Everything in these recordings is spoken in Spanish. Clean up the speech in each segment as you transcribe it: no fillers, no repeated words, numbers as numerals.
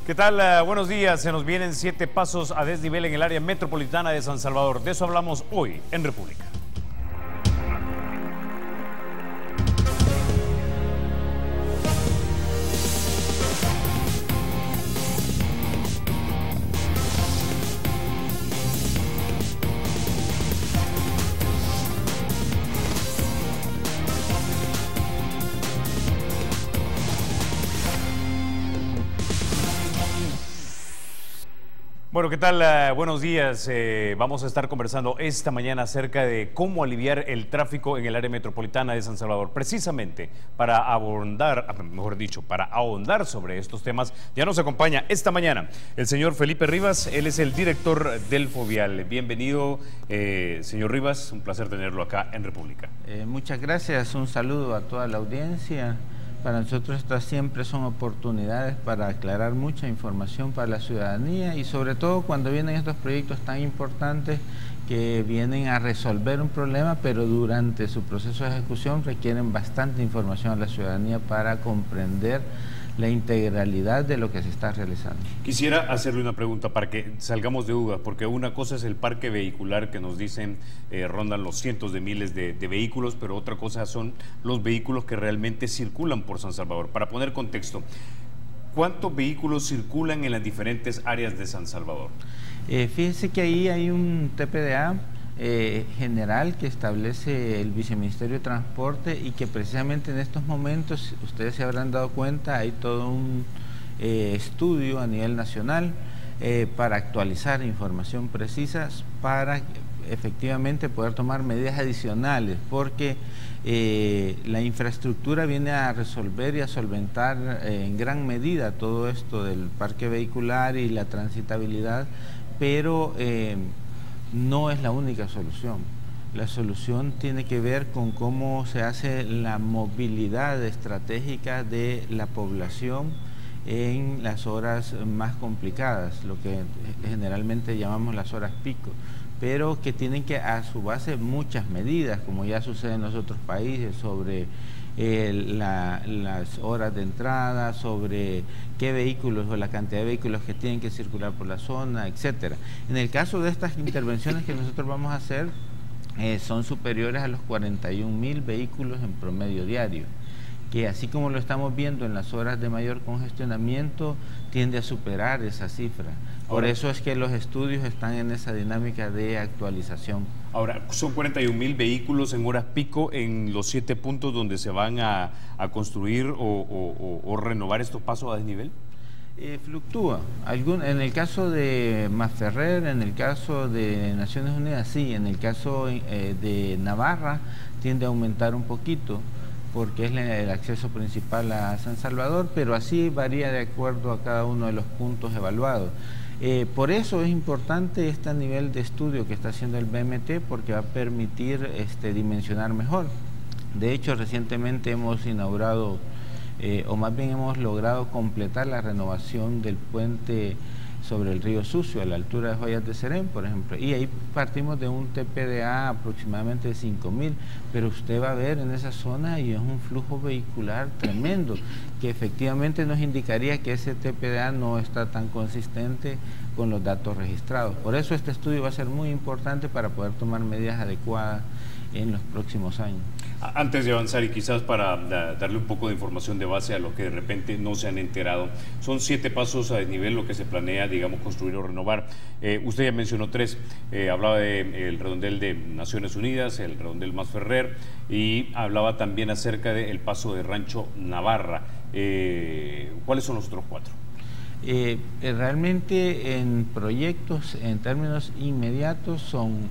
¿Qué tal? Buenos días. Se nos vienen 7 pasos a desnivel en el área metropolitana de San Salvador. De eso hablamos hoy en República. Bueno, ¿qué tal? Buenos días. Vamos a estar conversando esta mañana acerca de cómo aliviar el tráfico en el área metropolitana de San Salvador. Precisamente para abordar, mejor dicho, para ahondar sobre estos temas, ya nos acompaña esta mañana el señor Felipe Rivas. Él es el director del Fovial. Bienvenido, señor Rivas. Un placer tenerlo acá en República. Muchas gracias. Un saludo a toda la audiencia. Para nosotros estas siempre son oportunidades para aclarar mucha información para la ciudadanía y sobre todo cuando vienen estos proyectos tan importantes que vienen a resolver un problema, pero durante su proceso de ejecución requieren bastante información a la ciudadanía para comprender la integralidad de lo que se está realizando. Quisiera hacerle una pregunta para que salgamos de dudas, porque una cosa es el parque vehicular que nos dicen rondan los cientos de miles de vehículos, pero otra cosa son los vehículos que realmente circulan por San Salvador. Para poner contexto, ¿cuántos vehículos circulan en las diferentes áreas de San Salvador? Fíjense que ahí hay un TPDA general que establece el Viceministerio de Transporte y que precisamente en estos momentos, ustedes se habrán dado cuenta, hay todo un estudio a nivel nacional para actualizar información precisa para efectivamente poder tomar medidas adicionales, porque la infraestructura viene a resolver y a solventar en gran medida todo esto del parque vehicular y la transitabilidad, pero no es la única solución. La solución tiene que ver con cómo se hace la movilidad estratégica de la población en las horas más complicadas, lo que generalmente llamamos las horas pico, pero que tienen que a su base muchas medidas, como ya sucede en los otros países, sobre las horas de entrada, sobre qué vehículos o la cantidad de vehículos que tienen que circular por la zona, etcétera. En el caso de estas intervenciones que nosotros vamos a hacer, son superiores a los 41.000 vehículos en promedio diario, que así como lo estamos viendo en las horas de mayor congestionamiento, tiende a superar esa cifra. Por eso es que los estudios están en esa dinámica de actualización. Ahora, son 41.000 vehículos en horas pico en los 7 puntos donde se van a construir o renovar estos pasos a desnivel. Fluctúa. En el caso de Masferrer, en el caso de Naciones Unidas, sí. En el caso de Navarra tiende a aumentar un poquito, porque es el acceso principal a San Salvador, pero así varía de acuerdo a cada uno de los puntos evaluados. Por eso es importante este nivel de estudio que está haciendo el BMT, porque va a permitir dimensionar mejor. De hecho, recientemente hemos inaugurado, o más bien hemos logrado completar la renovación del puente sobre el río Sucio, a la altura de Joyas de Serén, por ejemplo, y ahí partimos de un TPDA aproximadamente de 5.000, pero usted va a ver en esa zona y es un flujo vehicular tremendo, que efectivamente nos indicaría que ese TPDA no está tan consistente con los datos registrados. Por eso este estudio va a ser muy importante para poder tomar medidas adecuadas en los próximos años. Antes de avanzar y quizás para darle un poco de información de base a los que de repente no se han enterado, son 7 pasos a desnivel lo que se planea, digamos, construir o renovar. Usted ya mencionó 3, hablaba del redondel de Naciones Unidas, el redondel Masferrer, y hablaba también acerca del paso de Rancho Navarra. ¿Cuáles son los otros 4? Realmente en proyectos, en términos inmediatos, son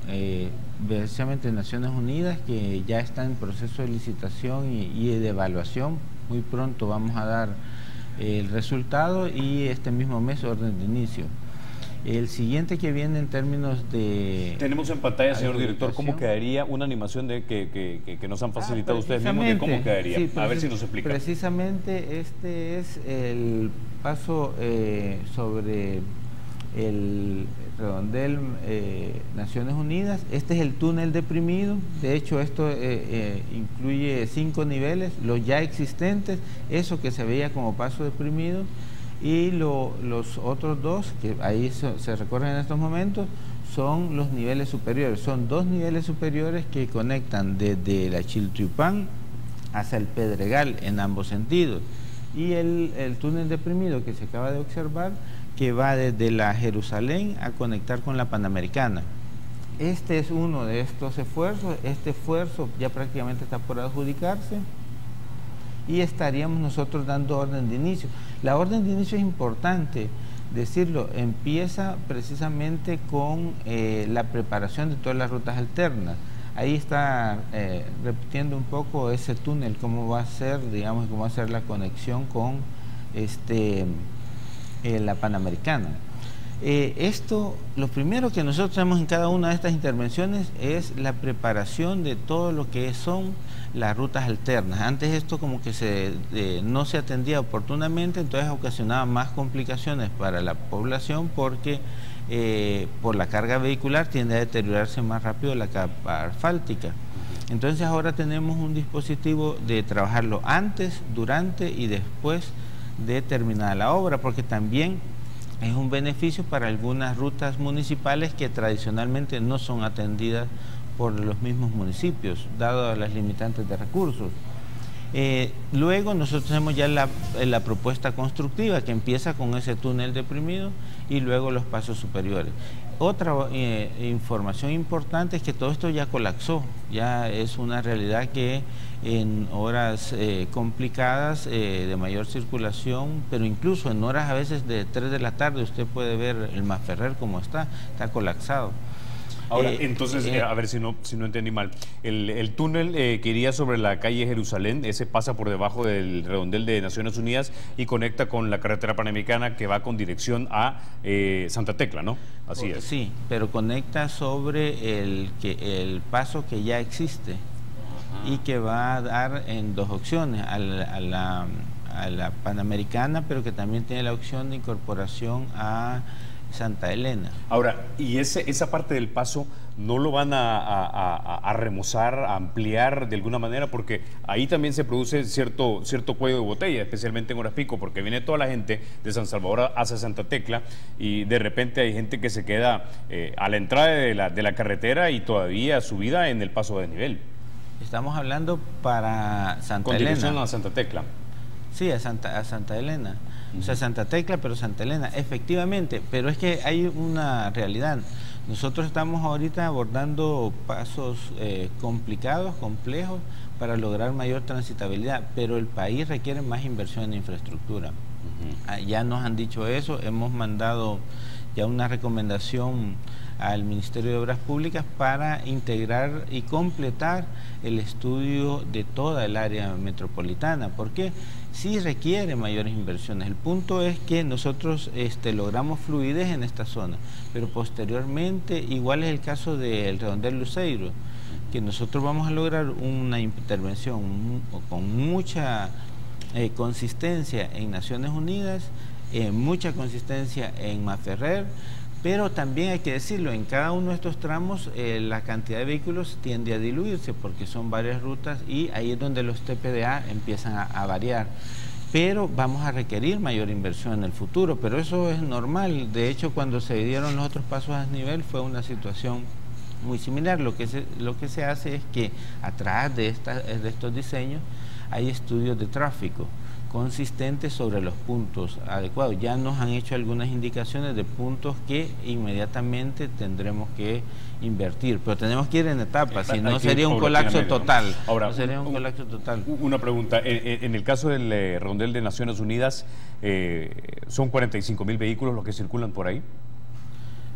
precisamente Naciones Unidas, que ya está en proceso de licitación y de evaluación. Muy pronto vamos a dar el resultado y este mismo mes orden de inicio. El siguiente que viene en términos de... Tenemos en pantalla, señor director, cómo quedaría una animación de que nos han facilitado ustedes mismos, de cómo quedaría. Sí, a ver si nos explica. Precisamente este es el paso sobre el redondel Naciones Unidas. Este es el túnel deprimido. De hecho, esto incluye 5 niveles, los ya existentes, eso que se veía como paso deprimido, y los otros dos, que ahí se recorren en estos momentos, son los niveles superiores. Son 2 niveles superiores que conectan desde la Chiltepán hacia el Pedregal en ambos sentidos. Y el túnel deprimido que se acaba de observar, que va desde la Jerusalén a conectar con la Panamericana. Este es uno de estos esfuerzos. Este esfuerzo ya prácticamente está por adjudicarse y estaríamos nosotros dando orden de inicio. La orden de inicio es importante decirlo, empieza precisamente con la preparación de todas las rutas alternas. Ahí está repitiendo un poco ese túnel, cómo va a ser, digamos, cómo va a ser la conexión con la Panamericana. Lo primero que nosotros tenemos en cada una de estas intervenciones es la preparación de todo lo que son las rutas alternas. Antes esto como que no se atendía oportunamente, entonces ocasionaba más complicaciones para la población porque por la carga vehicular tiende a deteriorarse más rápido la capa asfáltica. Entonces ahora tenemos un dispositivo de trabajarlo antes, durante y después de terminada la obra, porque también es un beneficio para algunas rutas municipales que tradicionalmente no son atendidas por los mismos municipios, dado las limitantes de recursos. Luego nosotros tenemos ya la propuesta constructiva que empieza con ese túnel deprimido y luego los pasos superiores. Otra información importante es que todo esto ya colapsó, ya es una realidad que en horas complicadas de mayor circulación, pero incluso en horas a veces de 3 de la tarde usted puede ver el Masferrer como está colapsado. Ahora, entonces, a ver si no entendí mal. El túnel que iría sobre la calle Jerusalén, ese pasa por debajo del redondel de Naciones Unidas y conecta con la carretera panamericana que va con dirección a Santa Tecla, ¿no? Así es. Sí, pero conecta sobre el paso que ya existe y que va a dar en 2 opciones, a la Panamericana, pero que también tiene la opción de incorporación a Santa Elena. Ahora, ¿y esa parte del paso no lo van a remozar, a ampliar de alguna manera? Porque ahí también se produce cierto cuello de botella, especialmente en horas pico, porque viene toda la gente de San Salvador hacia Santa Tecla y de repente hay gente que se queda a la entrada de la carretera y todavía subida en el paso de desnivel. Estamos hablando para Santa Con Elena. dirección a Santa Tecla. Sí, a Santa Elena. O sea, Santa Tecla, pero Santa Elena, efectivamente, pero es que hay una realidad. Nosotros estamos ahorita abordando pasos complicados, complejos, para lograr mayor transitabilidad, pero el país requiere más inversión en infraestructura. Ya nos han dicho eso, hemos mandado ya una recomendación al Ministerio de Obras Públicas para integrar y completar el estudio de toda el área metropolitana, porque sí requiere mayores inversiones. El punto es que nosotros logramos fluidez en esta zona, pero posteriormente, igual es el caso del Redondel Luceiro, que nosotros vamos a lograr una intervención con mucha consistencia en Naciones Unidas, mucha consistencia en Masferrer, pero también hay que decirlo, en cada uno de estos tramos la cantidad de vehículos tiende a diluirse porque son varias rutas y ahí es donde los TPDA empiezan a variar. Pero vamos a requerir mayor inversión en el futuro, pero eso es normal. De hecho, cuando se dieron los otros pasos a desnivel fue una situación muy similar. Lo que se hace es que atrás de estos diseños hay estudios de tráfico consistentes sobre los puntos adecuados. Ya nos han hecho algunas indicaciones de puntos que inmediatamente tendremos que invertir, pero tenemos que ir en etapas, si no sería un colapso total. Ahora, no sería un colapso total. Una pregunta, en el caso del redondel de Naciones Unidas, ¿son 45.000 vehículos los que circulan por ahí?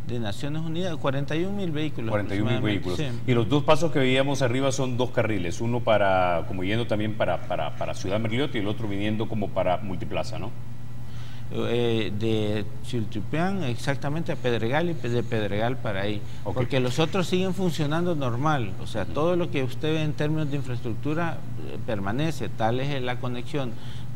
De Naciones Unidas, 41.000 vehículos. 41.000 vehículos. Sí. Y los 2 pasos que veíamos arriba son 2 carriles, uno como yendo también para Ciudad Merliot y el otro viniendo como para Multiplaza, ¿no? De Chiltepán exactamente a Pedregal y de Pedregal para ahí, porque los otros siguen funcionando normal, o sea, todo lo que usted ve en términos de infraestructura permanece, tal es la conexión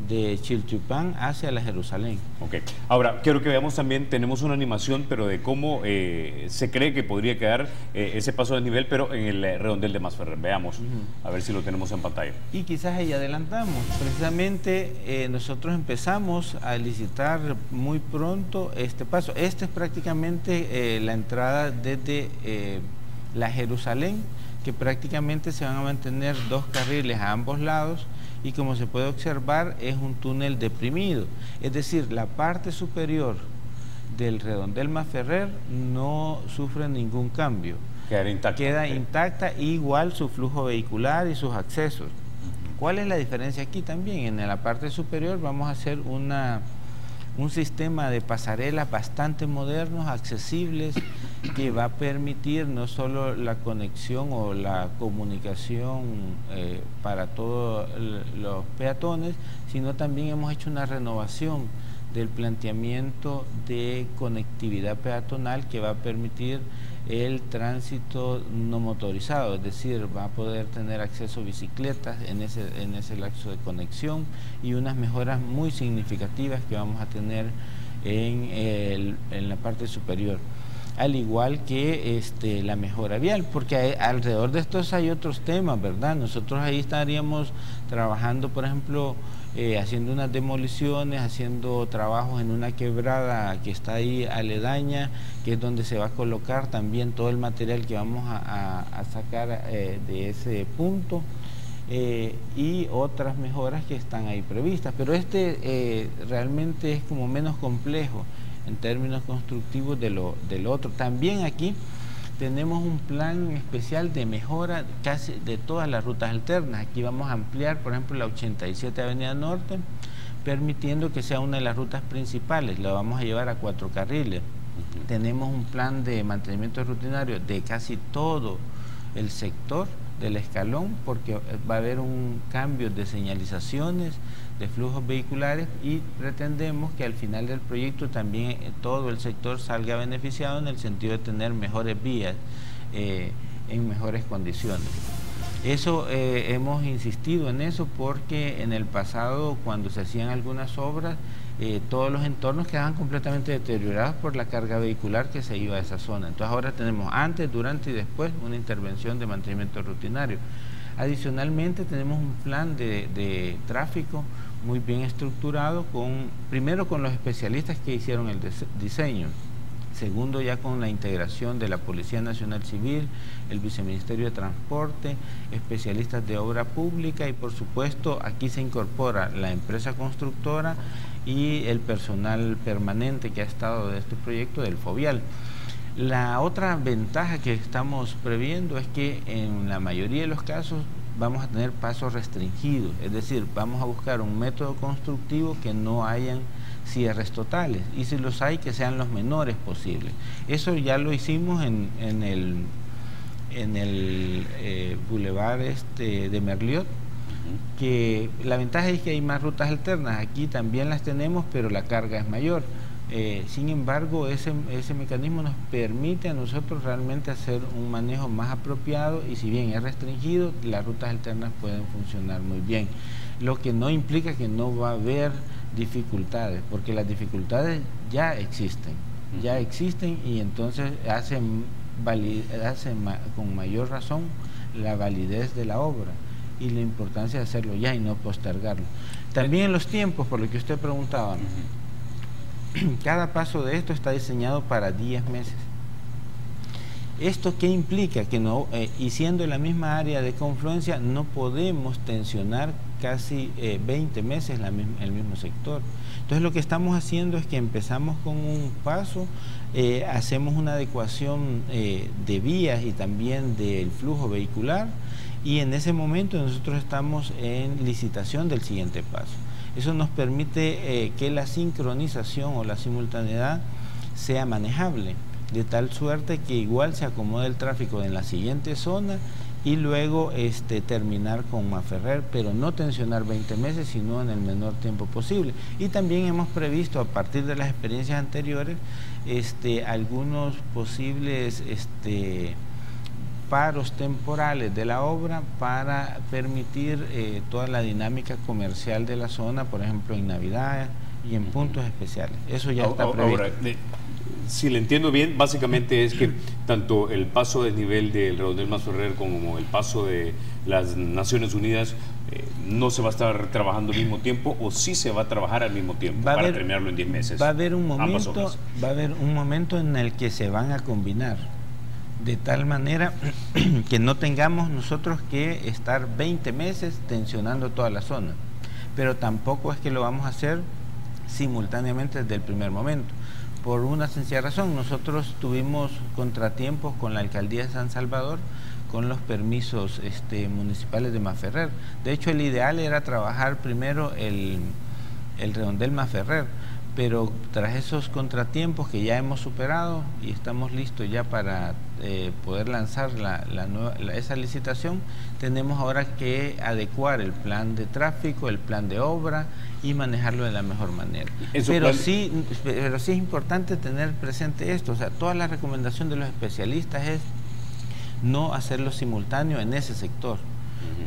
de Chiltepán hacia la Jerusalén. Ok. Ahora, quiero que veamos también, tenemos una animación, pero de cómo se cree que podría quedar ese paso de nivel, pero en el redondel de Masferrer. Veamos, a ver si lo tenemos en pantalla. Y quizás ahí adelantamos. Precisamente nosotros empezamos a licitar muy pronto este paso. Este es prácticamente la entrada desde la Jerusalén, que prácticamente se van a mantener 2 carriles a ambos lados, y como se puede observar es un túnel deprimido, es decir, la parte superior del redondel Masferrer no sufre ningún cambio. Queda intacta, igual su flujo vehicular y sus accesos. ¿Cuál es la diferencia aquí también? En la parte superior vamos a hacer un sistema de pasarelas bastante modernos, accesibles, que va a permitir no solo la conexión o la comunicación para todos los peatones, sino también hemos hecho una renovación del planteamiento de conectividad peatonal que va a permitir el tránsito no motorizado, es decir, va a poder tener acceso a bicicletas en ese lapso de conexión, y unas mejoras muy significativas que vamos a tener en la parte superior, al igual que la mejora vial, porque alrededor de estos hay otros temas, ¿verdad? Nosotros ahí estaríamos trabajando, por ejemplo, haciendo unas demoliciones, haciendo trabajos en una quebrada que está ahí aledaña, que es donde se va a colocar también todo el material que vamos a sacar de ese punto, y otras mejoras que están ahí previstas. Pero realmente es como menos complejo en términos constructivos del otro. También aquí tenemos un plan especial de mejora casi de todas las rutas alternas. Aquí vamos a ampliar, por ejemplo, la 87 Avenida Norte, permitiendo que sea una de las rutas principales. La vamos a llevar a 4 carriles. Tenemos un plan de mantenimiento rutinario de casi todo el sector del escalón, porque va a haber un cambio de señalizaciones, de flujos vehiculares, y pretendemos que al final del proyecto también todo el sector salga beneficiado en el sentido de tener mejores vías en mejores condiciones. Eso hemos insistido en eso porque en el pasado, cuando se hacían algunas obras, todos los entornos quedaban completamente deteriorados por la carga vehicular que se iba a esa zona. Entonces ahora tenemos antes, durante y después una intervención de mantenimiento rutinario. Adicionalmente tenemos un plan de tráfico muy bien estructurado, primero con los especialistas que hicieron el diseño, segundo ya con la integración de la Policía Nacional Civil, el Viceministerio de Transporte, especialistas de obra pública, y por supuesto aquí se incorpora la empresa constructora y el personal permanente que ha estado de este proyecto del Fovial. La otra ventaja que estamos previendo es que en la mayoría de los casos vamos a tener pasos restringidos, es decir, vamos a buscar un método constructivo que no hayan cierres totales, y si los hay, que sean los menores posibles. Eso ya lo hicimos en el Boulevard de Merliot, que la ventaja es que hay más rutas alternas. Aquí también las tenemos, pero la carga es mayor. Sin embargo, ese mecanismo nos permite a nosotros realmente hacer un manejo más apropiado, y si bien es restringido, las rutas alternas pueden funcionar muy bien, lo que no implica que no va a haber dificultades, porque las dificultades ya existen, y entonces hacen con mayor razón la validez de la obra y la importancia de hacerlo ya y no postergarlo. También en los tiempos, por lo que usted preguntaba, cada paso de esto está diseñado para 10 meses. ¿Esto qué implica? Que no, y siendo la misma área de confluencia, no podemos tensionar casi 20 meses el mismo sector. Entonces lo que estamos haciendo es que empezamos con un paso, hacemos una adecuación de vías y también del flujo vehicular, y en ese momento nosotros estamos en licitación del siguiente paso. Eso nos permite que la sincronización o la simultaneidad sea manejable, de tal suerte que igual se acomode el tráfico en la siguiente zona y luego terminar con Masferrer, pero no tensionar 20 meses, sino en el menor tiempo posible. Y también hemos previsto, a partir de las experiencias anteriores, algunos posibles paros temporales de la obra para permitir toda la dinámica comercial de la zona, por ejemplo en Navidad y en puntos especiales. Eso ya está previsto. Ahora, si le entiendo bien, básicamente es que tanto el paso de desnivel del redondel Masferrer como el paso de las Naciones Unidas no se va a estar trabajando al mismo tiempo, o sí se va a trabajar al mismo tiempo para terminarlo en 10 meses. Va a haber un momento en el que se van a combinar, de tal manera que no tengamos nosotros que estar 20 meses tensionando toda la zona, pero tampoco es que lo vamos a hacer simultáneamente desde el primer momento. Por una sencilla razón, nosotros tuvimos contratiempos con la Alcaldía de San Salvador con los permisos municipales de Masferrer. De hecho, el ideal era trabajar primero el redondel Masferrer, pero tras esos contratiempos que ya hemos superado y estamos listos ya para poder lanzar esa licitación, tenemos ahora que adecuar el plan de tráfico, el plan de obra y manejarlo de la mejor manera. Pero sí es importante tener presente esto, o sea, toda la recomendación de los especialistas es no hacerlo simultáneo en ese sector,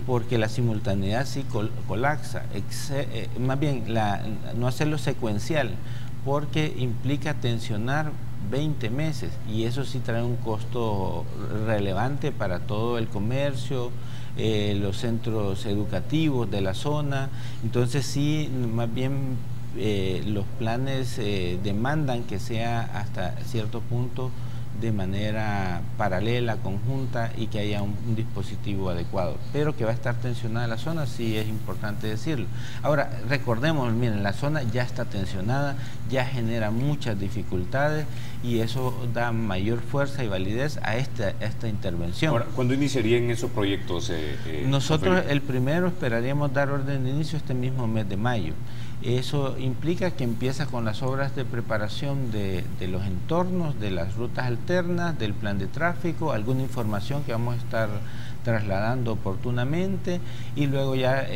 porque la simultaneidad sí colapsa, más bien no hacerlo secuencial, porque implica tensionar 20 meses y eso sí trae un costo relevante para todo el comercio, los centros educativos de la zona. Entonces sí, más bien los planes demandan que sea hasta cierto punto de manera paralela, conjunta, y que haya un dispositivo adecuado, pero que va a estar tensionada la zona, sí es importante decirlo. Ahora, recordemos, miren, la zona ya está tensionada, ya genera muchas dificultades y eso da mayor fuerza y validez a esta intervención. Ahora, ¿cuándo iniciarían esos proyectos? Nosotros el primero esperaríamos dar orden de inicio este mismo mes de mayo. Eso implica que empieza con las obras de preparación de los entornos, de las rutas alternas, del plan de tráfico, alguna información que vamos a estar trasladando oportunamente, y luego ya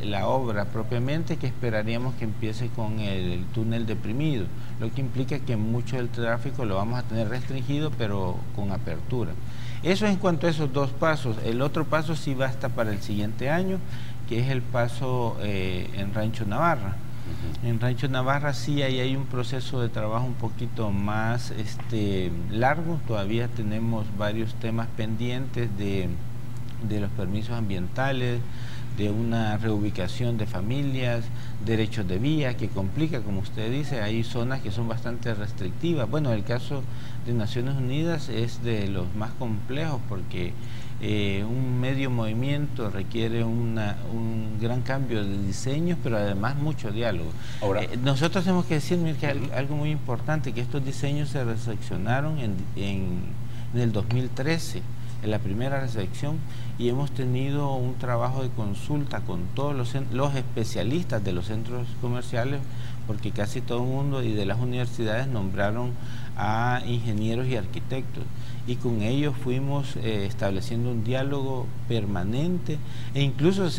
la obra propiamente, que esperaríamos que empiece con el túnel deprimido, lo que implica que mucho del tráfico lo vamos a tener restringido pero con apertura. Eso en cuanto a esos dos pasos. El otro paso sí va hasta para el siguiente año, que es el paso en Rancho Navarra. En Rancho Navarra sí hay un proceso de trabajo un poquito más largo. Todavía tenemos varios temas pendientes de los permisos ambientales, de una reubicación de familias, derechos de vía, que complica, como usted dice. Hay zonas que son bastante restrictivas. Bueno, el caso de Naciones Unidas es de los más complejos, porque un medio movimiento requiere un gran cambio de diseños, pero además mucho diálogo. Ahora, nosotros tenemos que decir, mira, que algo muy importante, que estos diseños se recepcionaron en el 2013, en la primera recepción, y hemos tenido un trabajo de consulta con todos los especialistas de los centros comerciales, porque casi todo el mundo y de las universidades nombraron a ingenieros y arquitectos, y con ellos fuimos estableciendo un diálogo permanente, e incluso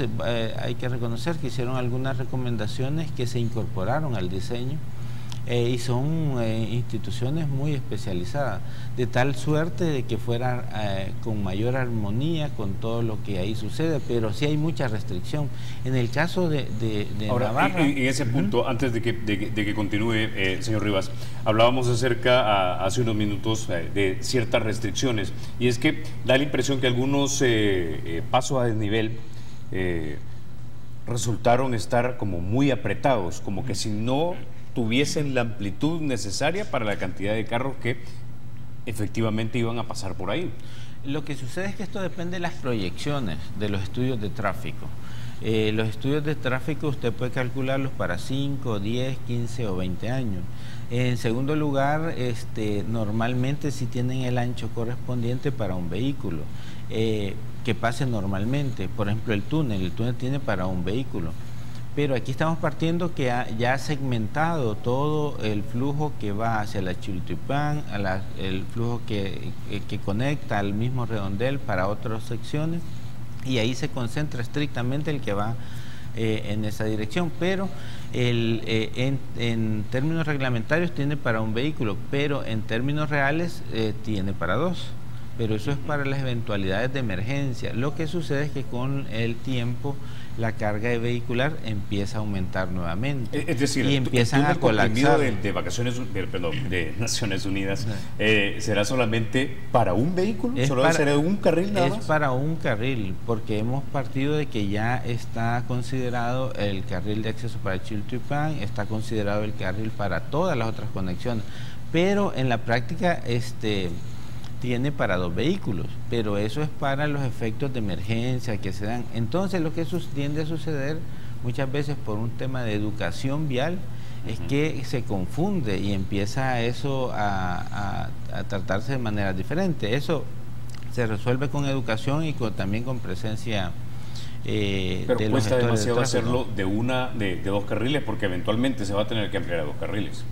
hay que reconocer que hicieron algunas recomendaciones que se incorporaron al diseño, y son instituciones muy especializadas, de tal suerte de que fuera con mayor armonía con todo lo que ahí sucede, pero sí hay mucha restricción. En el caso de ahora, Navarra... En ese punto, antes de que continúe, señor Rivas, hablábamos acerca, hace unos minutos, de ciertas restricciones, y es que da la impresión que algunos pasos a desnivel resultaron estar como muy apretados, como que si no tuviesen la amplitud necesaria para la cantidad de carros que efectivamente iban a pasar por ahí. Lo que sucede es que esto depende de las proyecciones de los estudios de tráfico. Los estudios de tráfico usted puede calcularlos para 5, 10, 15 o 20 años. En segundo lugar, normalmente sí tienen el ancho correspondiente para un vehículo que pase normalmente. Por ejemplo, el túnel tiene para un vehículo. Pero aquí estamos partiendo que ya ha segmentado todo el flujo que va hacia la Chiltepán, el flujo que conecta al mismo redondel para otras secciones, y ahí se concentra estrictamente el que va en esa dirección. Pero en términos reglamentarios tiene para un vehículo, pero en términos reales tiene para dos. pero eso es para las eventualidades de emergencia. Lo que sucede es que con el tiempo la carga vehicular empieza a aumentar nuevamente. Es decir, y empiezan a colapsar. De Naciones Unidas, ¿será solamente para un vehículo? ¿Será un carril nada más? Es para un carril, porque hemos partido de que ya está considerado el carril de acceso para Chiltepán, está considerado el carril para todas las otras conexiones, pero en la práctica tiene para 2 vehículos, pero eso es para los efectos de emergencia que se dan. Entonces lo que tiende a suceder muchas veces por un tema de educación vial es que se confunde y empieza eso a tratarse de manera diferente. Eso se resuelve con educación y también con presencia pero de cuesta los demasiado de hacerlo de 2 carriles, porque eventualmente se va a tener que ampliar a 2 carriles.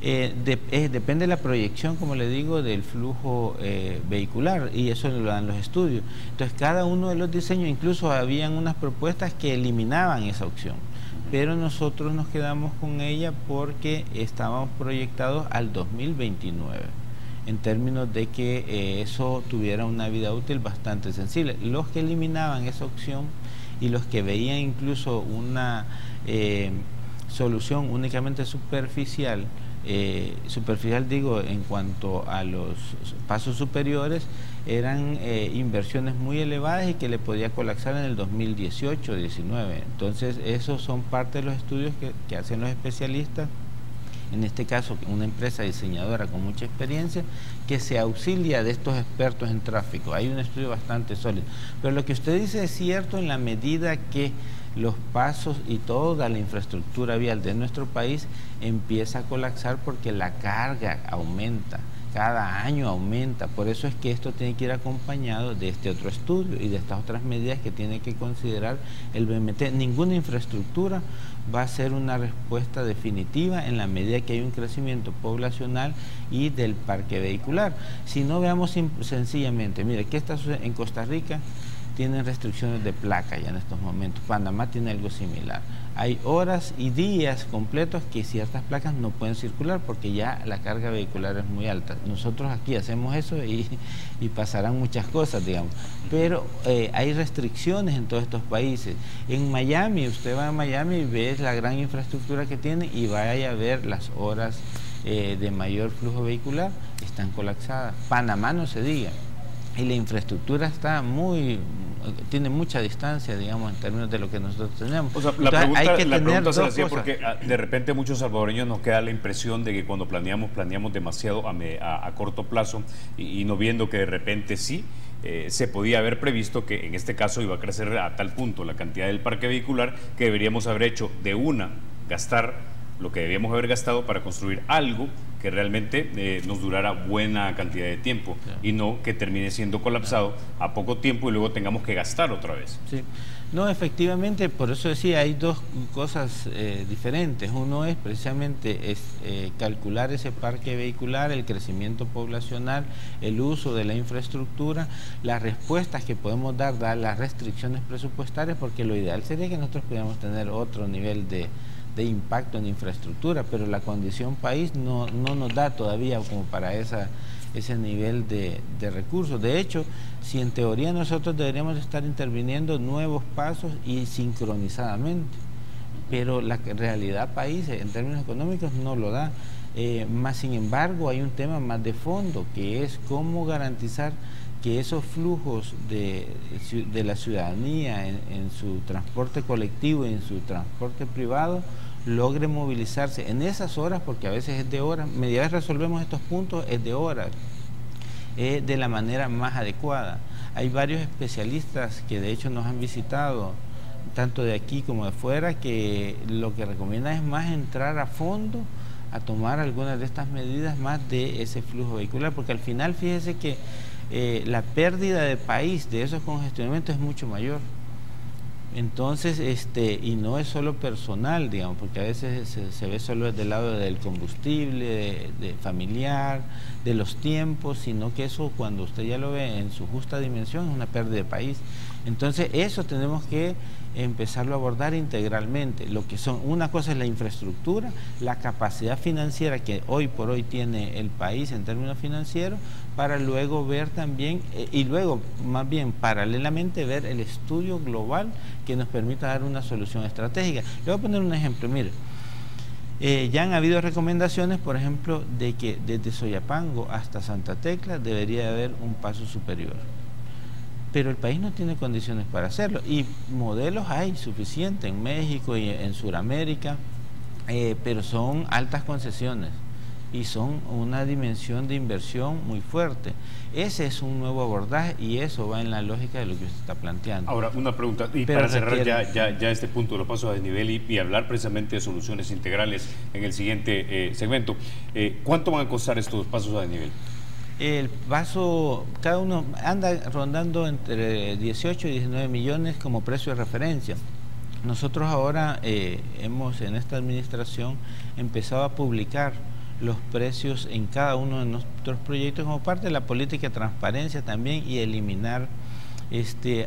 Depende de la proyección, como le digo, del flujo vehicular, y eso lo dan los estudios. Entonces cada uno de los diseños, incluso habían unas propuestas que eliminaban esa opción, pero nosotros nos quedamos con ella porque estábamos proyectados al 2029, en términos de que eso tuviera una vida útil bastante sensible. Los que eliminaban esa opción y los que veían incluso una solución únicamente superficial digo, en cuanto a los pasos superiores, eran inversiones muy elevadas y que le podía colapsar en el 2018-19. Entonces esos son parte de los estudios que hacen los especialistas, en este caso una empresa diseñadora con mucha experiencia que se auxilia de estos expertos en tráfico. Hay un estudio bastante sólido, pero lo que usted dice es cierto en la medida que los pasos y toda la infraestructura vial de nuestro país empieza a colapsar porque la carga aumenta, cada año aumenta. Por eso es que esto tiene que ir acompañado de este otro estudio y de estas otras medidas que tiene que considerar el BMT. Ninguna infraestructura va a ser una respuesta definitiva en la medida que hay un crecimiento poblacional y del parque vehicular. Si no, veamos sencillamente, mire, ¿qué está sucediendo en Costa Rica? Tienen restricciones de placa ya en estos momentos. Panamá tiene algo similar. Hay horas y días completos que ciertas placas no pueden circular porque ya la carga vehicular es muy alta. Nosotros aquí hacemos eso y pasarán muchas cosas, digamos. Pero hay restricciones en todos estos países. En Miami, usted va a Miami y ve la gran infraestructura que tiene y vaya a ver las horas de mayor flujo vehicular, están colapsadas. Panamá no se diga. Y la infraestructura tiene mucha distancia, digamos, en términos de lo que nosotros tenemos. O sea, la pregunta se la hacía porque de repente muchos salvadoreños nos queda la impresión de que cuando planeamos demasiado a corto plazo y no viendo que de repente sí se podía haber previsto que en este caso iba a crecer a tal punto la cantidad del parque vehicular que deberíamos haber hecho gastar lo que debíamos haber gastado para construir algo que realmente nos durara buena cantidad de tiempo, y no que termine siendo colapsado a poco tiempo y luego tengamos que gastar otra vez. Sí. No, efectivamente, por eso decía, hay 2 cosas diferentes. Uno es precisamente calcular ese parque vehicular, el crecimiento poblacional, el uso de la infraestructura, las respuestas que podemos dar las restricciones presupuestarias, porque lo ideal sería que nosotros pudiéramos tener otro nivel de impacto en infraestructura, pero la condición país no nos da todavía como para ese nivel de recursos. De hecho, si en teoría nosotros deberíamos estar interviniendo nuevos pasos y sincronizadamente, pero la realidad país en términos económicos no lo da. Más sin embargo, hay un tema más de fondo, que es cómo garantizar que esos flujos de la ciudadanía en su transporte colectivo y en su transporte privado logre movilizarse en esas horas, porque a veces es de horas, media vez resolvemos estos puntos, es de horas, de la manera más adecuada. Hay varios especialistas que de hecho nos han visitado, tanto de aquí como de fuera, que lo que recomiendan es más entrar a fondo a tomar algunas de estas medidas más de ese flujo vehicular, porque al final fíjese que la pérdida de país de esos congestionamientos es mucho mayor. Entonces, y no es solo personal, digamos, porque a veces se ve solo desde el lado del combustible, de familiar, de los tiempos, sino que eso, cuando usted ya lo ve en su justa dimensión, es una pérdida de país. Entonces, eso tenemos que empezarlo a abordar integralmente. Lo que son, una cosa es la infraestructura, la capacidad financiera que hoy por hoy tiene el país en términos financieros, para luego ver también, y luego más bien paralelamente ver el estudio global que nos permita dar una solución estratégica. Le voy a poner un ejemplo, mire. Ya han habido recomendaciones, por ejemplo, de que desde Soyapango hasta Santa Tecla debería haber un paso superior. Pero el país no tiene condiciones para hacerlo. Y modelos hay suficientes en México y en Sudamérica, pero son altas concesiones y son una dimensión de inversión muy fuerte. Ese es un nuevo abordaje y eso va en la lógica de lo que usted está planteando. Ahora, una pregunta, y para cerrar ya este punto de los pasos a desnivel y hablar precisamente de soluciones integrales en el siguiente segmento, ¿cuánto van a costar estos pasos a desnivel? El paso, cada uno anda rondando entre 18 y 19 millones como precio de referencia. Nosotros ahora hemos en esta administración empezado a publicar los precios en cada uno de nuestros proyectos como parte de la política de transparencia también y eliminar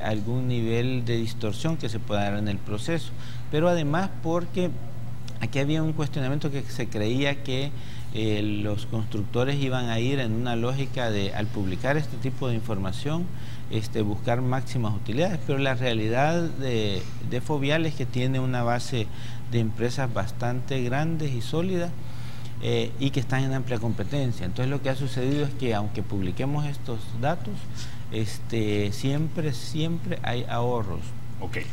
algún nivel de distorsión que se pueda dar en el proceso. Pero además porque aquí había un cuestionamiento que se creía que los constructores iban a ir en una lógica de, al publicar este tipo de información, buscar máximas utilidades, pero la realidad de Fovial es que tiene una base de empresas bastante grandes y sólidas y que están en amplia competencia. Entonces lo que ha sucedido es que aunque publiquemos estos datos, siempre hay ahorros. Okay.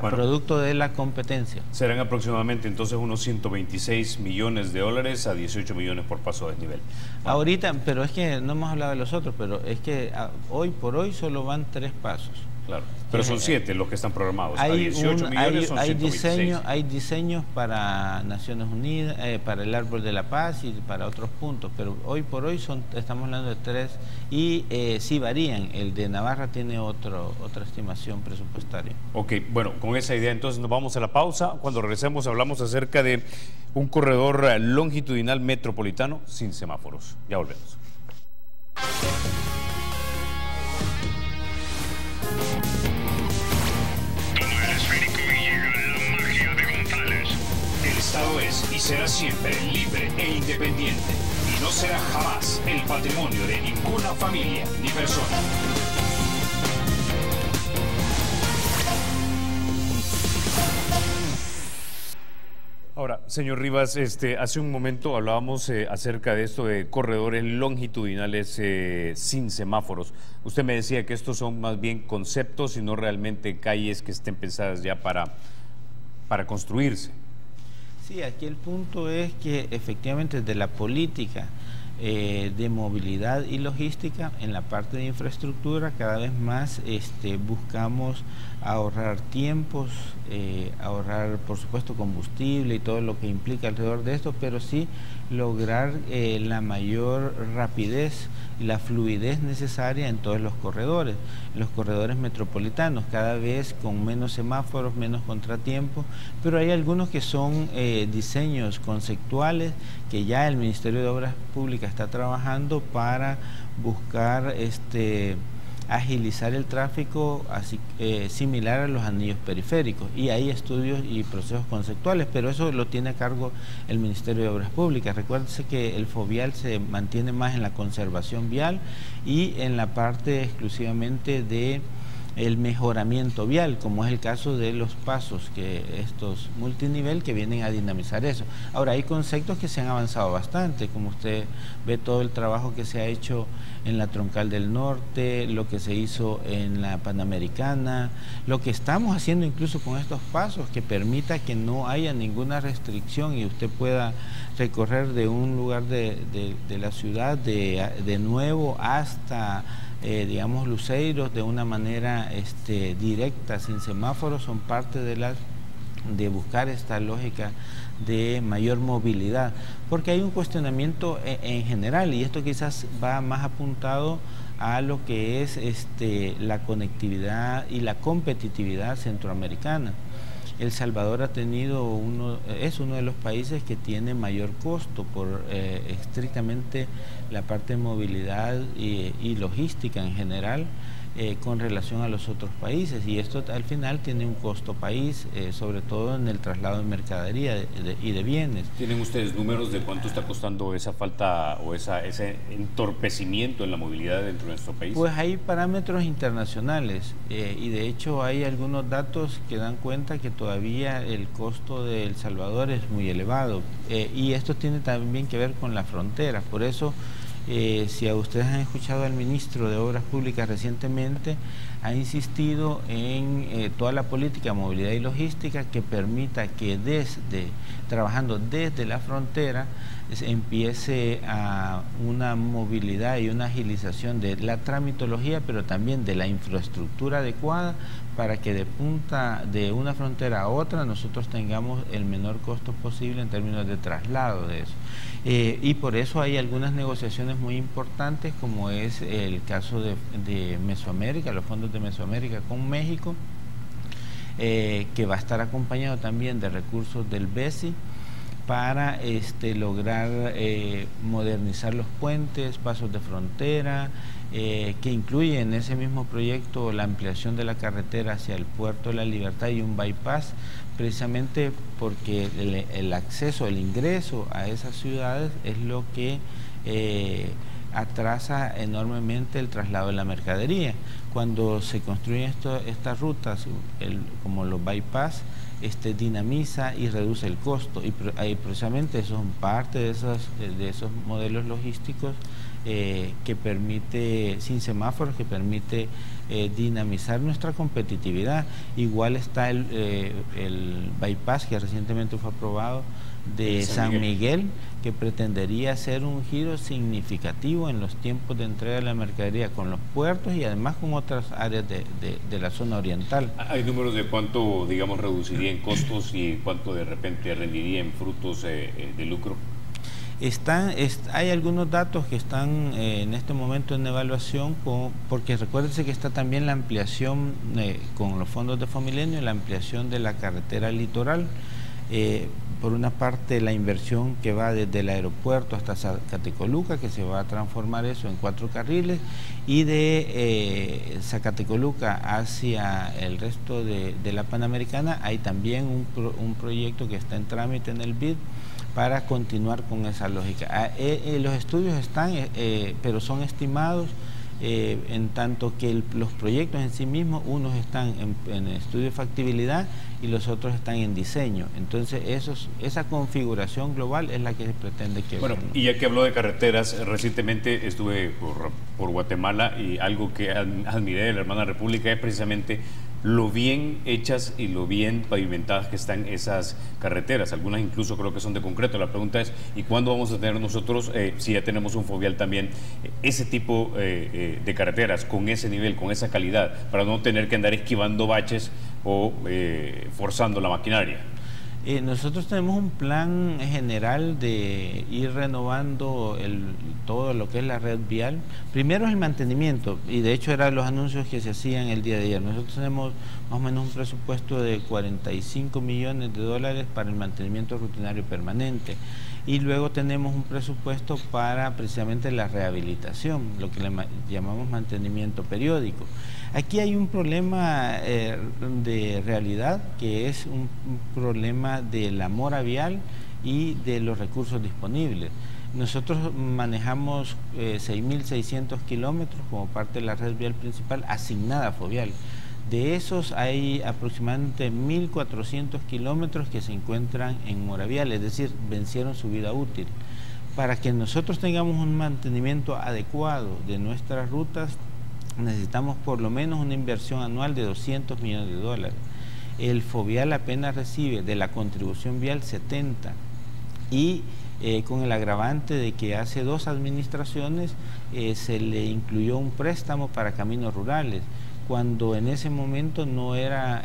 Producto de la competencia. Serán aproximadamente entonces unos 126 millones de dólares a 18 millones por paso a desnivel. Ahorita, pero es que no hemos hablado de los otros, pero es que hoy por hoy solo van 3 pasos. Claro, pero son 7 los que están programados. A 18 millones son 126. Hay diseños para Naciones Unidas, para el Árbol de la Paz y para otros puntos, pero hoy por hoy estamos hablando de 3 y sí varían. El de Navarra tiene otra estimación presupuestaria. Ok, bueno, con esa idea entonces nos vamos a la pausa. Cuando regresemos hablamos acerca de un corredor longitudinal metropolitano sin semáforos. Ya volvemos. El Estado es y será siempre libre e independiente y no será jamás el patrimonio de ninguna familia ni persona. Ahora, señor Rivas, hace un momento hablábamos acerca de esto de corredores longitudinales sin semáforos. Usted me decía que estos son más bien conceptos y no realmente calles que estén pensadas ya para construirse. Sí, aquí el punto es que efectivamente desde la política de movilidad y logística, en la parte de infraestructura, cada vez más buscamos ahorrar tiempos, ahorrar por supuesto combustible y todo lo que implica alrededor de esto, pero sí lograr la mayor rapidez y la fluidez necesaria en todos los corredores metropolitanos, cada vez con menos semáforos, menos contratiempos, pero hay algunos que son diseños conceptuales que ya el Ministerio de Obras Públicas está trabajando para buscar agilizar el tráfico así, similar a los anillos periféricos, y hay estudios y procesos conceptuales, pero eso lo tiene a cargo el Ministerio de Obras Públicas. Recuérdense que el Fovial se mantiene más en la conservación vial y en la parte exclusivamente de el mejoramiento vial, como es el caso de los pasos, que estos multinivel que vienen a dinamizar eso. Ahora, hay conceptos que se han avanzado bastante, como usted ve todo el trabajo que se ha hecho en la Troncal del Norte, lo que se hizo en la Panamericana, lo que estamos haciendo incluso con estos pasos, que permita que no haya ninguna restricción y usted pueda recorrer de un lugar de la ciudad de nuevo hasta digamos Luceiros de una manera directa, sin semáforos, son parte de buscar esta lógica de mayor movilidad, porque hay un cuestionamiento en general, y esto quizás va más apuntado a lo que es la conectividad y la competitividad centroamericana. El Salvador es uno de los países que tiene mayor costo por estrictamente la parte de movilidad y logística en general, con relación a los otros países, y esto al final tiene un costo país, sobre todo en el traslado de mercadería y de bienes. ¿Tienen ustedes números de cuánto está costando esa falta o ese entorpecimiento en la movilidad dentro de nuestro país? Pues hay parámetros internacionales y de hecho hay algunos datos que dan cuenta que todavía el costo de El Salvador es muy elevado, y esto tiene también que ver con la frontera. Por eso, si a ustedes han escuchado al ministro de Obras Públicas recientemente, ha insistido en toda la política de movilidad y logística que permita que trabajando desde la frontera empiece a una movilidad y una agilización de la tramitología, pero también de la infraestructura adecuada para que de una frontera a otra nosotros tengamos el menor costo posible en términos de traslado de eso. Y por eso hay algunas negociaciones muy importantes, como es el caso de Mesoamérica, los fondos de Mesoamérica con México, que va a estar acompañado también de recursos del BESI para lograr modernizar los puentes, pasos de frontera, que incluye en ese mismo proyecto la ampliación de la carretera hacia el Puerto de la Libertad y un bypass, precisamente porque el acceso, el ingreso a esas ciudades es lo que atrasa enormemente el traslado de la mercadería. Cuando se construyen estas rutas, como los bypass, dinamiza y reduce el costo, y precisamente eso son parte de esos modelos logísticos que permite, sin semáforos, que permite dinamizar nuestra competitividad. Igual está el bypass que recientemente fue aprobado de San Miguel, que pretendería hacer un giro significativo en los tiempos de entrega de la mercadería con los puertos y además con otras áreas de la zona oriental. ¿Hay números de cuánto, digamos, reduciría en costos y cuánto de repente rendiría en frutos de lucro? Hay algunos datos que están en este momento en evaluación, porque recuérdense que está también la ampliación con los fondos de Fomilenio, la ampliación de la carretera litoral. Por una parte, la inversión que va desde el aeropuerto hasta Zacatecoluca, que se va a transformar eso en 4 carriles, y de Zacatecoluca hacia el resto de la Panamericana hay también un proyecto que está en trámite en el BID para continuar con esa lógica. Los estudios están, pero son estimados, en tanto que los proyectos en sí mismos, unos están en estudio de factibilidad y los otros están en diseño. Entonces esa configuración global es la que se pretende que... Bueno, y ya que habló de carreteras, recientemente estuve por Guatemala, y algo que admiré de la hermana república es precisamente lo bien hechas y lo bien pavimentadas que están esas carreteras. Algunas incluso creo que son de concreto. La pregunta es, ¿y cuándo vamos a tener nosotros, si ya tenemos un Fovial también, ese tipo de carreteras con ese nivel, con esa calidad, para no tener que andar esquivando baches o forzando la maquinaria? Nosotros tenemos un plan general de ir renovando todo lo que es la red vial. Primero es el mantenimiento, y de hecho eran los anuncios que se hacían el día de ayer. Nosotros tenemos más o menos un presupuesto de 45 millones de dólares para el mantenimiento rutinario permanente, y luego tenemos un presupuesto para precisamente la rehabilitación, lo que le llamamos mantenimiento periódico. Aquí hay un problema de realidad, que es un problema de la mora vial y de los recursos disponibles. Nosotros manejamos 6.600 kilómetros como parte de la red vial principal asignada a Fovial. De esos hay aproximadamente 1.400 kilómetros que se encuentran en mora vial, es decir, vencieron su vida útil. Para que nosotros tengamos un mantenimiento adecuado de nuestras rutas, necesitamos por lo menos una inversión anual de 200 millones de dólares. El Fovial apenas recibe de la contribución vial 70, y con el agravante de que hace 2 administraciones se le incluyó un préstamo para caminos rurales, cuando en ese momento no era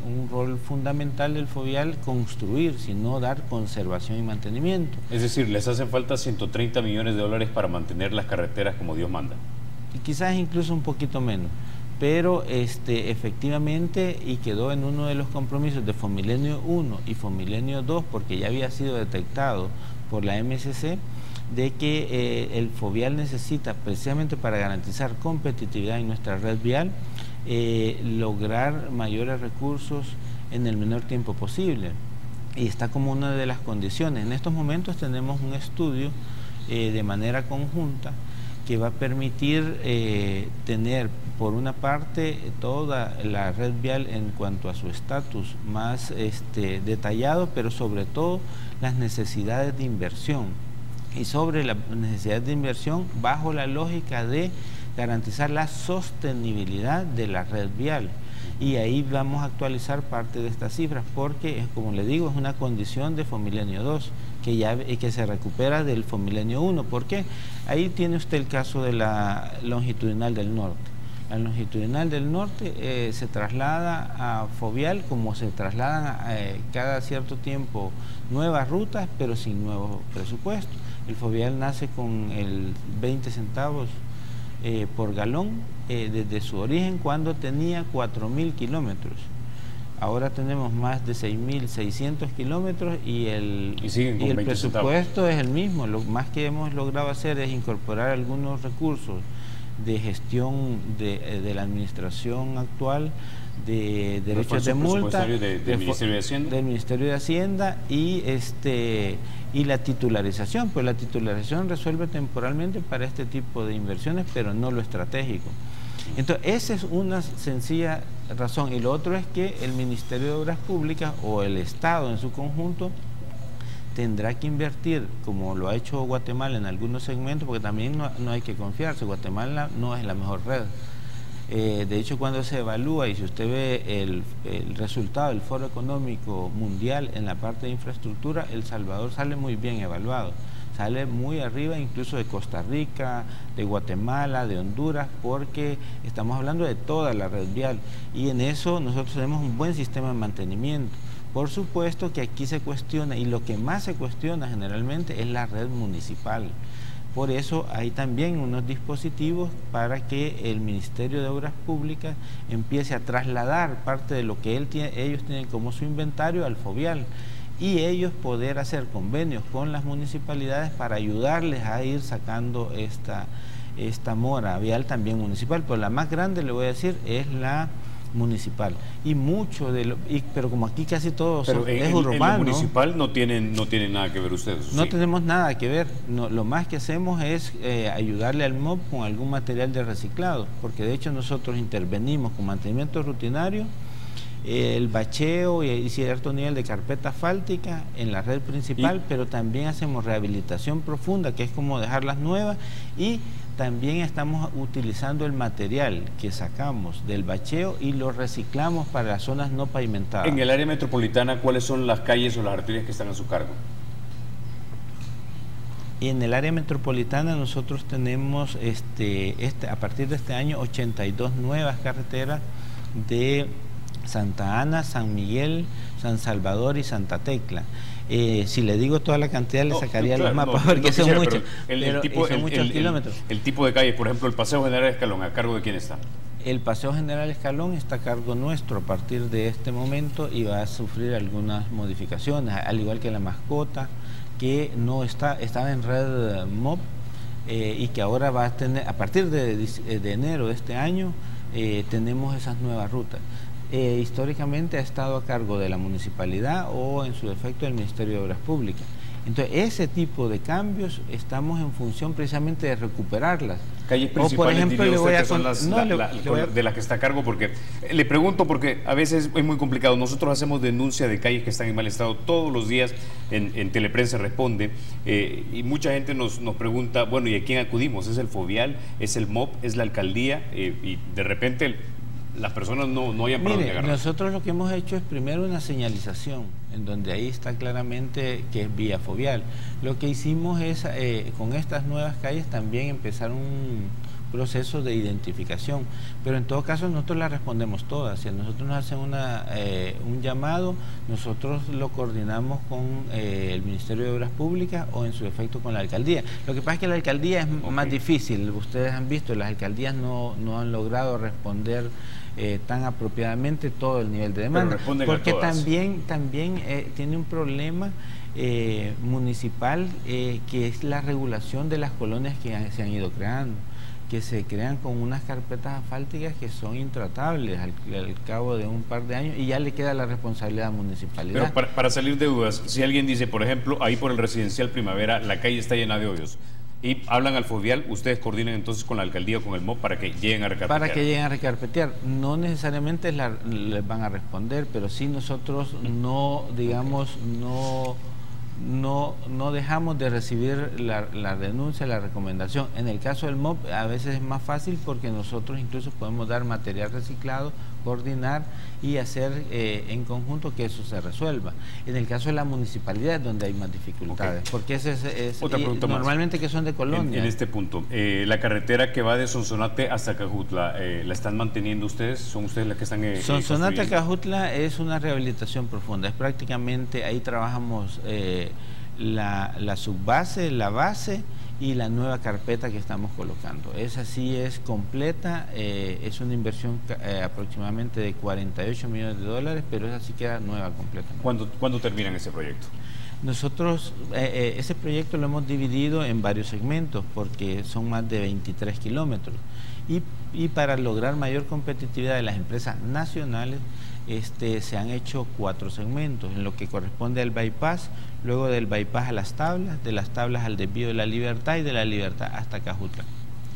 un rol fundamental del Fovial construir, sino dar conservación y mantenimiento. Es decir, les hacen falta 130 millones de dólares para mantener las carreteras como Dios manda. Y quizás incluso un poquito menos, pero efectivamente, y quedó en uno de los compromisos de Fomilenio 1 y Fomilenio 2, porque ya había sido detectado por la MSC, de que el Fovial necesita, precisamente para garantizar competitividad en nuestra red vial, lograr mayores recursos en el menor tiempo posible. Y está como una de las condiciones. En estos momentos tenemos un estudio de manera conjunta que va a permitir tener, por una parte, toda la red vial en cuanto a su estatus más detallado, pero sobre todo las necesidades de inversión. Y sobre la necesidad de inversión bajo la lógica de garantizar la sostenibilidad de la red vial. Y ahí vamos a actualizar parte de estas cifras porque, como le digo, es una condición de Fomilenio 2 que se recupera del Fomilenio 1. ¿Por qué? Ahí tiene usted el caso de la longitudinal del norte. La longitudinal del norte se traslada a Fovial como se trasladan cada cierto tiempo nuevas rutas, pero sin nuevo presupuesto. El Fovial nace con el 20 centavos por galón desde su origen cuando tenía 4.000 kilómetros. Ahora tenemos más de 6.600 kilómetros y el presupuesto es el mismo. Lo más que hemos logrado hacer es incorporar algunos recursos de gestión de la administración actual, de derechos de multa, del Ministerio de Hacienda. Del Ministerio de Hacienda y la titularización, pues la titularización resuelve temporalmente para este tipo de inversiones, pero no lo estratégico. Entonces, esa es una sencilla razón. Y lo otro es que el Ministerio de Obras Públicas o el Estado en su conjunto tendrá que invertir, como lo ha hecho Guatemala en algunos segmentos, porque también no hay que confiarse, Guatemala no es la mejor red. De hecho, cuando se evalúa, y si usted ve el resultado del Foro Económico Mundial en la parte de infraestructura, El Salvador sale muy bien evaluado, sale muy arriba incluso de Costa Rica, de Guatemala, de Honduras, porque estamos hablando de toda la red vial, y en eso nosotros tenemos un buen sistema de mantenimiento. Por supuesto que aquí se cuestiona, y lo que más se cuestiona generalmente es la red municipal. Por eso hay también unos dispositivos para que el Ministerio de Obras Públicas empiece a trasladar parte de lo que ellos tienen como su inventario al Fovial, y ellos poder hacer convenios con las municipalidades para ayudarles a ir sacando esta mora vial también municipal. Pero la más grande, le voy a decir, es la municipal, y mucho pero como aquí casi todo es urbano. En lo municipal no tienen nada que ver ustedes. No tenemos nada que ver. Lo más que hacemos es ayudarle al MOP con algún material de reciclado, porque de hecho nosotros intervenimos con mantenimiento rutinario, el bacheo y cierto nivel de carpeta asfáltica en la red principal, pero también hacemos rehabilitación profunda, que es como dejarlas nuevas, y también estamos utilizando el material que sacamos del bacheo y lo reciclamos para las zonas no pavimentadas. En el área metropolitana, ¿cuáles son las calles o las arterias que están a su cargo? Y en el área metropolitana nosotros tenemos a partir de este año 82 nuevas carreteras de Santa Ana, San Miguel, San Salvador y Santa Tecla. Si le digo toda la cantidad, le sacaría los mapas, porque son muchos, son muchos kilómetros. El tipo de calles, por ejemplo, el Paseo General Escalón, ¿a cargo de quién está? El Paseo General Escalón está a cargo nuestro a partir de este momento y va a sufrir algunas modificaciones, al igual que la Mascota, que no estaba en red MOP y que ahora va a tener, a partir de enero de este año, tenemos esas nuevas rutas. Históricamente ha estado a cargo de la municipalidad o en su defecto del Ministerio de Obras Públicas. Entonces, ese tipo de cambios estamos en función precisamente de recuperarlas. Calles principales, por ejemplo, diría usted, que son de las que está a cargo, porque le pregunto porque a veces es muy complicado. Nosotros hacemos denuncia de calles que están en mal estado todos los días, en Teleprensa Responde, y mucha gente nos pregunta, bueno, ¿y a quién acudimos? ¿Es el Fovial? ¿Es el MOP? ¿Es la alcaldía? Y de repente las personas no hayan para dónde agarrar. Nosotros lo que hemos hecho es primero una señalización, en donde ahí está claramente que es vía Fovial. Lo que hicimos es, con estas nuevas calles, también empezar un proceso de identificación, pero en todo caso nosotros las respondemos todas. Si a nosotros nos hacen un llamado, nosotros lo coordinamos con el Ministerio de Obras Públicas o en su defecto con la alcaldía. Lo que pasa es que la alcaldía es más difícil. Ustedes han visto, las alcaldías no han logrado responder tan apropiadamente todo el nivel de demanda, porque también tiene un problema municipal, que es la regulación de las colonias que se han ido creando, que se crean con unas carpetas asfálticas que son intratables al cabo de un par de años, y ya le queda la responsabilidad a la municipalidad. Pero para salir de dudas, si alguien dice, por ejemplo, ahí por el Residencial Primavera, la calle está llena de hoyos, y hablan al Fovial, ustedes coordinan entonces con la alcaldía o con el MOP para que lleguen a recarpetear. Para que lleguen a recarpetear. No necesariamente les van a responder, pero sí nosotros no, digamos, no dejamos de recibir la denuncia, la recomendación. En el caso del MOP a veces es más fácil porque nosotros incluso podemos dar material reciclado, coordinar y hacer en conjunto que eso se resuelva. En el caso de la municipalidad es donde hay más dificultades, porque ese es Otra pregunta normalmente más. Que son de colonia. En este punto, la carretera que va de Sonsonate hasta Cajutla, ¿la están manteniendo ustedes? ¿Son ustedes las que están Sonsonate a Cajutla es una rehabilitación profunda, es prácticamente, ahí trabajamos la subbase, la base y la nueva carpeta que estamos colocando. Esa sí es completa, es una inversión aproximadamente de 48 millones de dólares, pero esa sí queda nueva completamente. ¿Cuándo terminan ese proyecto? Nosotros ese proyecto lo hemos dividido en varios segmentos porque son más de 23 kilómetros y para lograr mayor competitividad de las empresas nacionales se han hecho 4 segmentos en lo que corresponde al bypass, luego del bypass a las tablas, de las tablas al desvío de la Libertad y de la Libertad hasta Cajutla.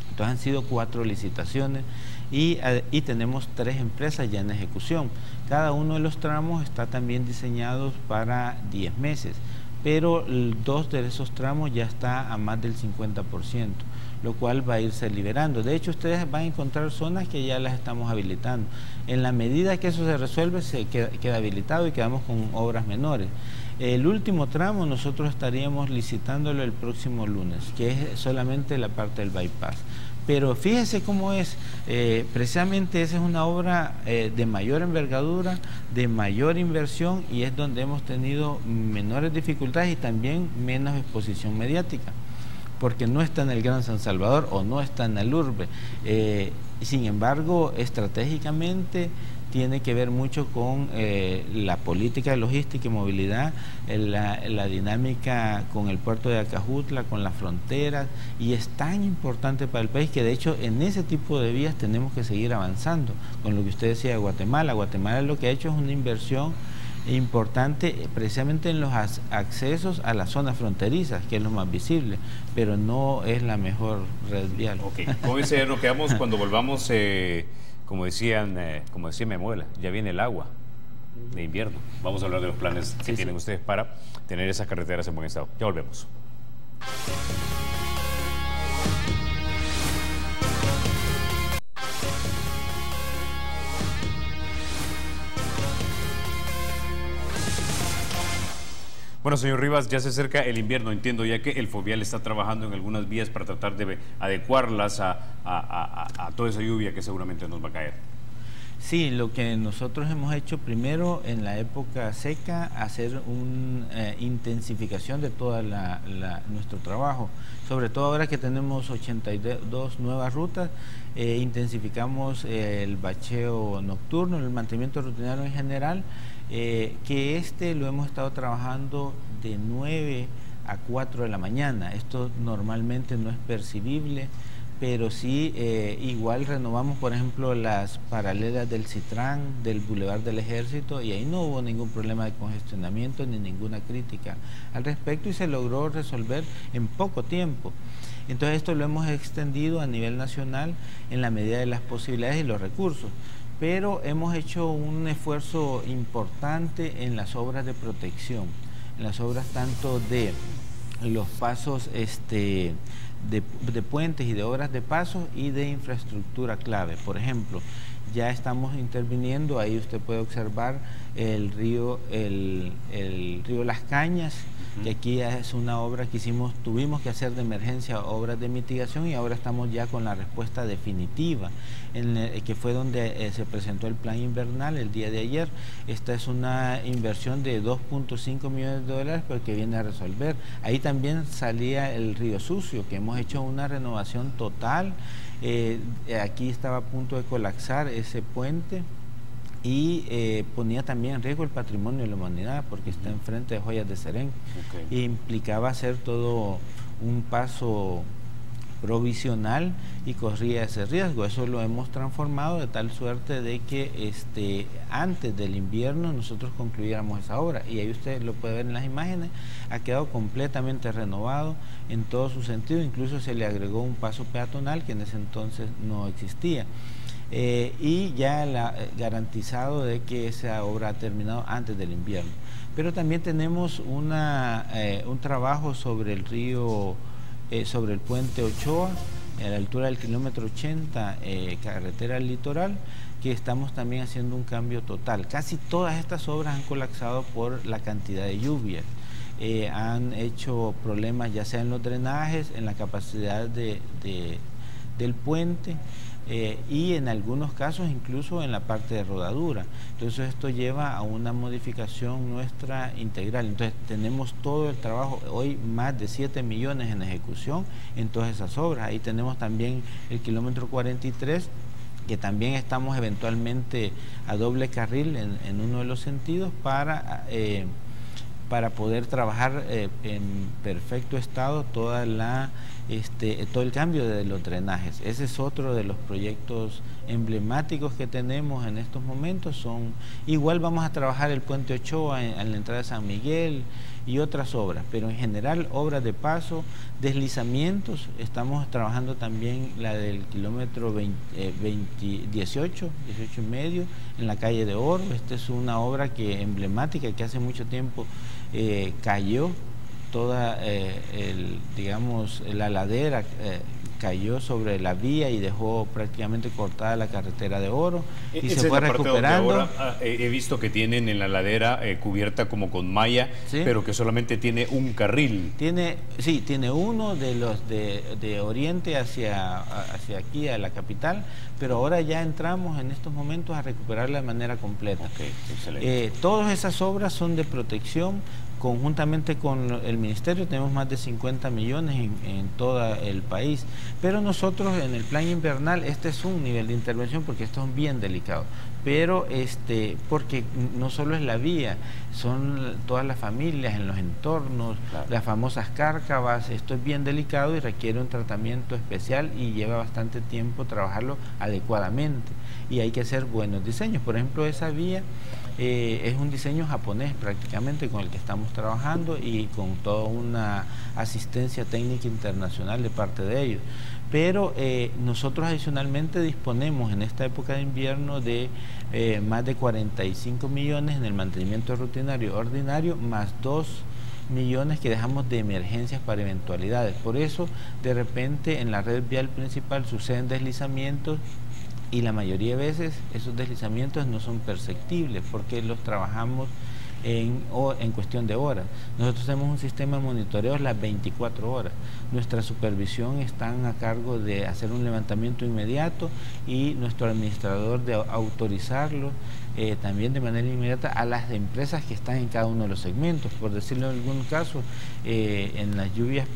Entonces han sido 4 licitaciones y tenemos 3 empresas ya en ejecución. Cada uno de los tramos está también diseñados para 10 meses, pero 2 de esos tramos ya está a más del 50%, lo cual va a irse liberando. De hecho, ustedes van a encontrar zonas que ya las estamos habilitando. En la medida que eso se resuelve, se queda habilitado y quedamos con obras menores. El último tramo nosotros estaríamos licitándolo el próximo lunes, que es solamente la parte del bypass. Pero fíjese cómo es, precisamente esa es una obra de mayor envergadura, de mayor inversión, y es donde hemos tenido menores dificultades y también menos exposición mediática, porque no está en el Gran San Salvador o no está en el urbe. Sin embargo, estratégicamente tiene que ver mucho con la política de logística y movilidad, la dinámica con el puerto de Acajutla, con las fronteras, y es tan importante para el país que de hecho en ese tipo de vías tenemos que seguir avanzando. Con lo que usted decía de Guatemala, Guatemala lo que ha hecho es una inversión importante precisamente en los accesos a las zonas fronterizas, que es lo más visible, pero no es la mejor red vial. Ok, con ese nos quedamos cuando volvamos, como decía mi abuela, ya viene el agua de invierno. Vamos a hablar de los planes que tienen ustedes para tener esas carreteras en buen estado. Ya volvemos. Bueno, señor Rivas, ya se acerca el invierno, entiendo ya que el Fovial está trabajando en algunas vías para tratar de adecuarlas a toda esa lluvia que seguramente nos va a caer. Sí, lo que nosotros hemos hecho primero en la época seca, hacer una intensificación de todo nuestro trabajo, sobre todo ahora que tenemos 82 nuevas rutas, intensificamos el bacheo nocturno, el mantenimiento rutinario en general, que lo hemos estado trabajando de 9 a 4 de la mañana. Esto normalmente no es percibible, pero sí igual renovamos, por ejemplo, las paralelas del Citrán, del Boulevard del Ejército, y ahí no hubo ningún problema de congestionamiento ni ninguna crítica al respecto, y se logró resolver en poco tiempo. Entonces esto lo hemos extendido a nivel nacional en la medida de las posibilidades y los recursos, pero hemos hecho un esfuerzo importante en las obras de protección, en las obras tanto de los pasos de puentes y de obras de pasos y de infraestructura clave. Por ejemplo, ya estamos interviniendo, ahí usted puede observar el río Las Cañas, que aquí es una obra que tuvimos que hacer de emergencia, obras de mitigación, y ahora estamos ya con la respuesta definitiva, que fue donde se presentó el plan invernal el día de ayer. Esta es una inversión de 2.5 millones de dólares, pero que viene a resolver. Ahí también salía el río Sucio, que hemos hecho una renovación total. Aquí estaba a punto de colapsar ese puente, y ponía también en riesgo el patrimonio de la humanidad porque está enfrente de Joyas de Serén. E implicaba hacer todo un paso provisional y corría ese riesgo. Eso lo hemos transformado de tal suerte de que antes del invierno nosotros concluyéramos esa obra, y ahí usted lo puede ver en las imágenes. Ha quedado completamente renovado en todo su sentido, incluso se le agregó un paso peatonal que en ese entonces no existía. Y ya garantizado de que esa obra ha terminado antes del invierno. Pero también tenemos un trabajo sobre el río, sobre el puente Ochoa, a la altura del kilómetro 80, carretera al litoral, que estamos también haciendo un cambio total. Casi todas estas obras han colapsado por la cantidad de lluvias. Han hecho problemas ya sea en los drenajes, en la capacidad del puente, y en algunos casos incluso en la parte de rodadura. Entonces esto lleva a una modificación nuestra integral. Entonces tenemos todo el trabajo, hoy más de 7 millones en ejecución en todas esas obras. Ahí tenemos también el kilómetro 43, que también estamos eventualmente a doble carril en uno de los sentidos para poder trabajar en perfecto estado todo el cambio de los drenajes. Ese es otro de los proyectos emblemáticos que tenemos en estos momentos. Igual vamos a trabajar el puente Ochoa en la entrada de San Miguel y otras obras, pero en general obras de paso, deslizamientos. Estamos trabajando también la del kilómetro 18 y medio en la calle de Oro. Esta es una obra emblemática que hace mucho tiempo cayó toda la ladera, cayó sobre la vía y dejó prácticamente cortada la carretera de Oro, y se fue recuperando. Ahora, he visto que tienen en la ladera cubierta como con malla, ¿sí?, pero que solamente tiene un carril. Tiene uno de los de oriente hacia aquí, a la capital, pero ahora ya entramos en estos momentos a recuperarla de manera completa. Okay, excelente. Todas esas obras son de protección. Conjuntamente con el Ministerio tenemos más de 50 millones en todo el país, pero nosotros en el plan invernal, este es un nivel de intervención porque esto es bien delicado, pero porque no solo es la vía, son todas las familias en los entornos, claro, las famosas cárcavas. Esto es bien delicado y requiere un tratamiento especial y lleva bastante tiempo trabajarlo adecuadamente, y hay que hacer buenos diseños. Por ejemplo, esa vía es un diseño japonés prácticamente con el que estamos trabajando, y con toda una asistencia técnica internacional de parte de ellos. Pero nosotros adicionalmente disponemos en esta época de invierno de más de 45 millones en el mantenimiento rutinario ordinario, más 2 millones que dejamos de emergencias para eventualidades. Por eso, de repente, en la red vial principal suceden deslizamientos, y la mayoría de veces esos deslizamientos no son perceptibles porque los trabajamos en cuestión de horas. Nosotros tenemos un sistema de monitoreo las 24 horas. Nuestra supervisión está a cargo de hacer un levantamiento inmediato, y nuestro administrador de autorizarlo también de manera inmediata a las empresas que están en cada uno de los segmentos. Por decirlo en algún caso, en las lluvias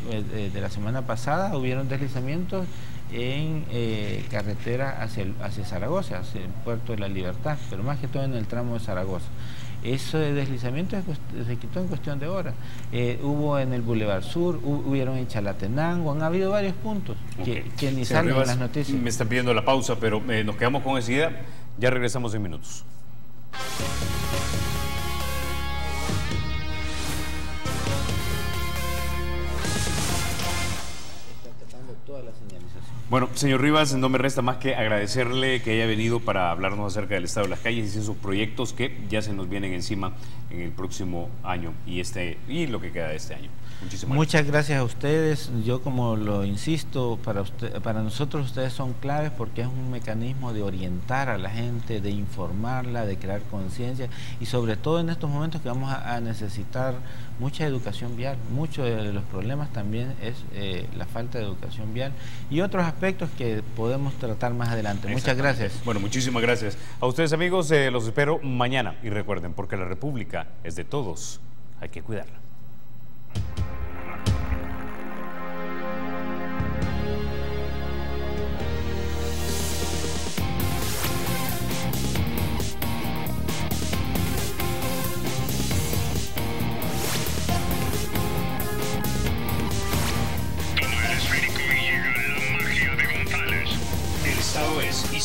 de la semana pasada hubieron deslizamientos en carretera hacia Zaragoza, hacia el Puerto de la Libertad, pero más que todo en el tramo de Zaragoza. Ese deslizamiento se quitó en cuestión de horas. Hubo en el Boulevard Sur, hubieron en Chalatenango, han habido varios puntos que ni salen en las noticias. Me están pidiendo la pausa, pero nos quedamos con esa idea. Ya regresamos en minutos. Bueno, señor Rivas, no me resta más que agradecerle que haya venido para hablarnos acerca del estado de las calles y esos proyectos que ya se nos vienen encima en el próximo año y lo que queda de este año. Muchas gracias a ustedes. Yo, como lo insisto, para nosotros ustedes son claves porque es un mecanismo de orientar a la gente, de informarla, de crear conciencia, y sobre todo en estos momentos que vamos a necesitar mucha educación vial. Muchos de los problemas también es la falta de educación vial y otros aspectos que podemos tratar más adelante. Muchas gracias. Bueno, muchísimas gracias. A ustedes, amigos, los espero mañana, y recuerden, porque la República es de todos, hay que cuidarla.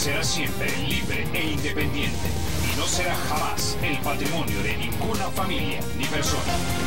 será siempre libre e independiente y no será jamás el patrimonio de ninguna familia ni persona.